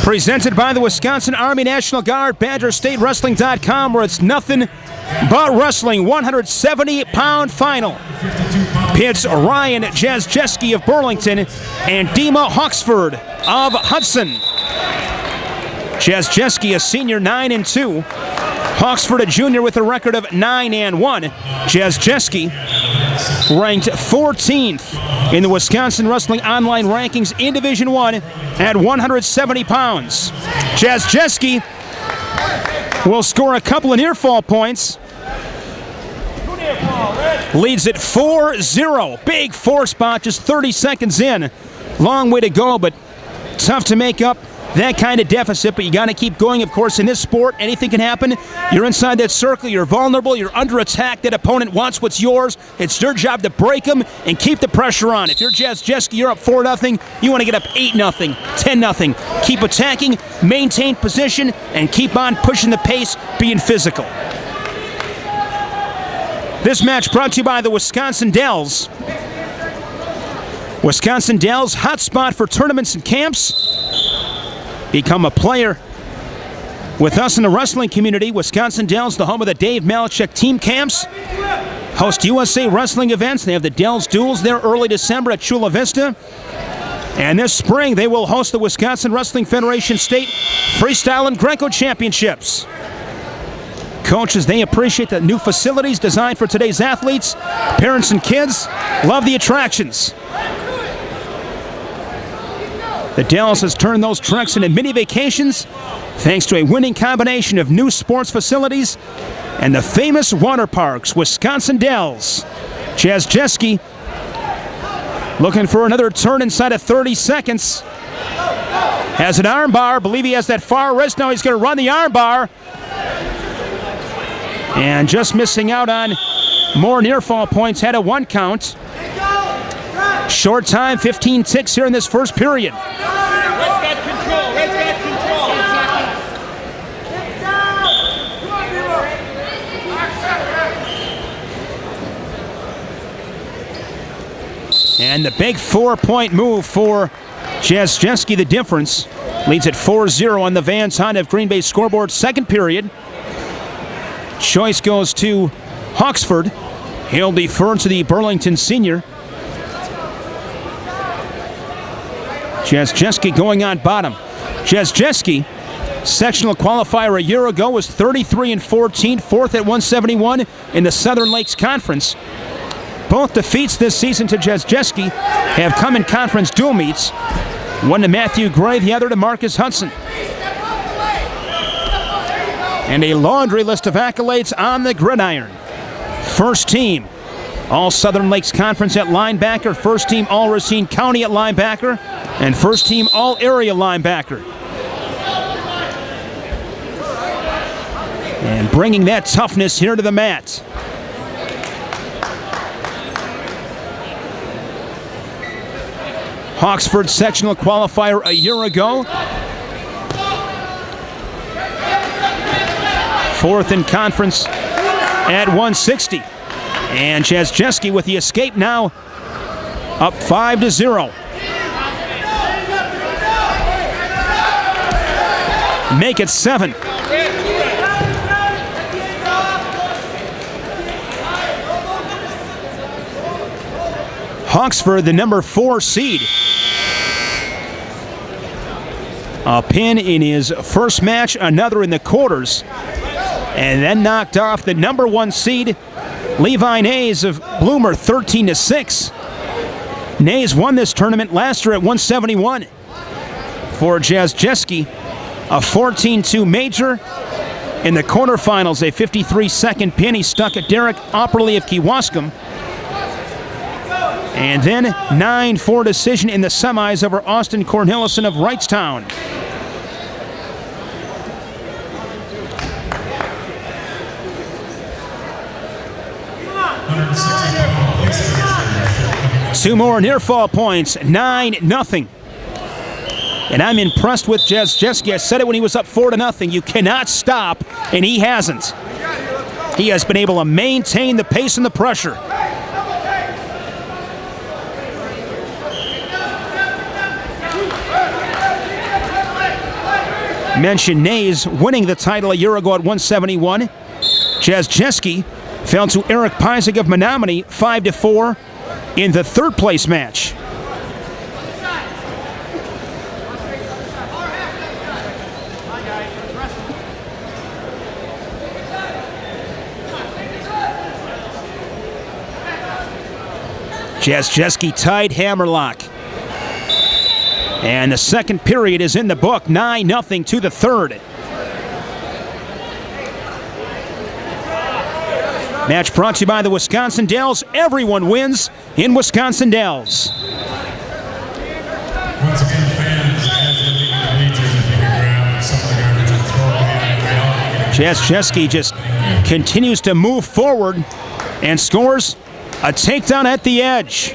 Presented by the Wisconsin Army National Guard, BadgerStateWrestling.com, where it's nothing but wrestling. 170-pound final. Pits Ryan Jazdzewski of Burlington and Dima Hawksford of Hudson. Jazdzewski, a senior, 9-2. Hawksford, a junior, with a record of 9-1. Jazdzewski ranked 14th in the Wisconsin Wrestling Online rankings in Division I at 170 pounds. Jazdzewski will score a couple of near-fall points. Leads at 4-0. Big four spot, just 30 seconds in. Long way to go, but tough to make up that kind of deficit, but you got to keep going. Of course, in this sport, anything can happen. You're inside that circle, you're vulnerable, you're under attack. That opponent wants what's yours. It's your job to break them and keep the pressure on. If you're Jazdzewski, you're up 4-0. You want to get up 8-0, 10-0. Keep attacking, maintain position, and keep on pushing the pace, being physical. This match brought to you by the Wisconsin Dells. Wisconsin Dells, hot spot for tournaments and camps. Become a player with us in the wrestling community. Wisconsin Dells, the home of the Dave Malachek team camps. Host USA wrestling events. They have the Dells Duels there early December at Chula Vista. And this spring, they will host the Wisconsin Wrestling Federation State Freestyle and Greco Championships. Coaches, they appreciate the new facilities designed for today's athletes. Parents and kids love the attractions. The Dells has turned those treks into mini vacations thanks to a winning combination of new sports facilities and the famous water parks. Wisconsin Dells. Jazdzewski looking for another turn inside of 30 seconds. Has an arm bar. Believe he has that far wrist. Now he's going to run the arm bar. And just missing out on more near fall points. Had a 1 count. Short time, 15 ticks here in this first period. Red's got control. Red's got control. And the big 4-point move for Jazdzewski, the difference. Leads at 4-0 on the Vans Honda of Green Bay scoreboard. Second period. Choice goes to Hawksford. He'll defer to the Burlington senior. Jazdzewski going on bottom. Jazdzewski, sectional qualifier a year ago, was 33-14, fourth at 171 in the Southern Lakes Conference. Both defeats this season to Jazdzewski have come in conference dual meets. One to Matthew Gray, the other to Marcus Hudson. And a laundry list of accolades on the gridiron. First team All Southern Lakes Conference at linebacker, first team All Racine County at linebacker, and first team All Area linebacker. And bringing that toughness here to the mat. Hawksford sectional qualifier a year ago. Fourth in conference at 160. And Jazdzewski with the escape now, up 5-0. Make it 7. Hawksford, the number 4 seed. A pin in his first match, another in the quarters. And then knocked off the number 1 seed, Levi Nays of Bloomer, 13-6. Nays won this tournament last year at 171. For Jazdzewski, a 14-2 major. In the quarterfinals, a 53-second pin. He stuck at Derek Opperly of Kewaskum. And then 9-4 decision in the semis over Austin Cornelison of Wrightstown. Two more near fall points, 9-0. And I'm impressed with Jazdzewski. I said it when he was up 4-0. You cannot stop, and he hasn't. He has been able to maintain the pace and the pressure. mention Nays winning the title a year ago at 171. Jazdzewski fell to Eric Peisig of Menominee 5-4 in the third place match. Jazdzewski tied hammerlock. And the second period is in the book, 9-0 to the third. Match brought to you by the Wisconsin Dells. Everyone wins in Wisconsin Dells. Once again, fans, as you're leaving the bleachers, if you can grab some of the garbage and throw it away. Jazdzewski just continues to move forward and scores a takedown at the edge.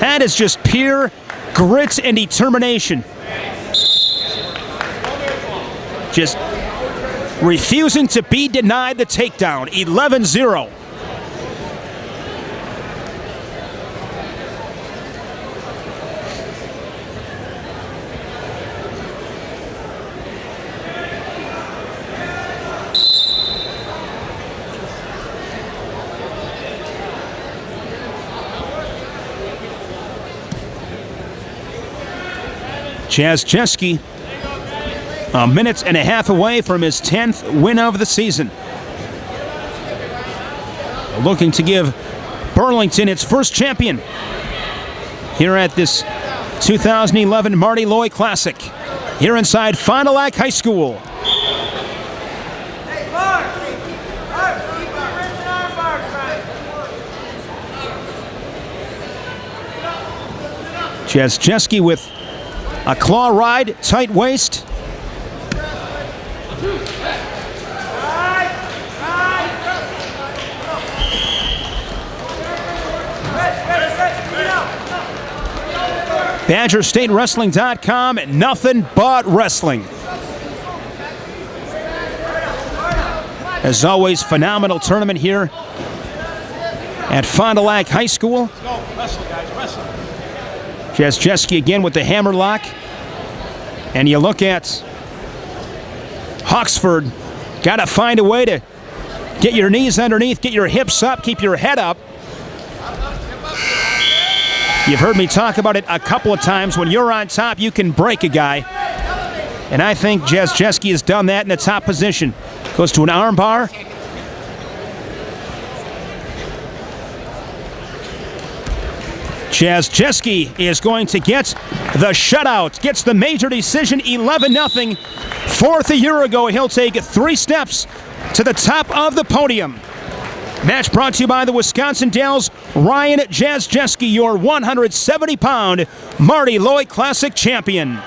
That is just pure grit and determination. Just refusing to be denied the takedown. 11-0. Jazdzewski a minute and a half away from his 10th win of the season. Looking to give Burlington its first champion here at this 2011 Marty Loy Classic here inside Fond du Lac High School. Jazdzewski with a claw ride, tight waist. BadgerStateWrestling.com, nothing but wrestling. As always, phenomenal tournament here at Fond du Lac High School. Let's go. Wrestle, guys. Wrestle. Jazdzewski again with the hammerlock. And you look at Hawksford. Got to find a way to get your knees underneath, get your hips up, keep your head up. You've heard me talk about it a couple of times. When you're on top, you can break a guy. And I think Jazdzewski has done that in the top position. Goes to an arm bar. Jazdzewski is going to get the shutout. Gets the major decision, 11-0. Fourth a year ago, he'll take 3 steps to the top of the podium. Match brought to you by the Wisconsin Dells. Ryan Jazdzewski, your 170-pound Marty Loy Classic champion.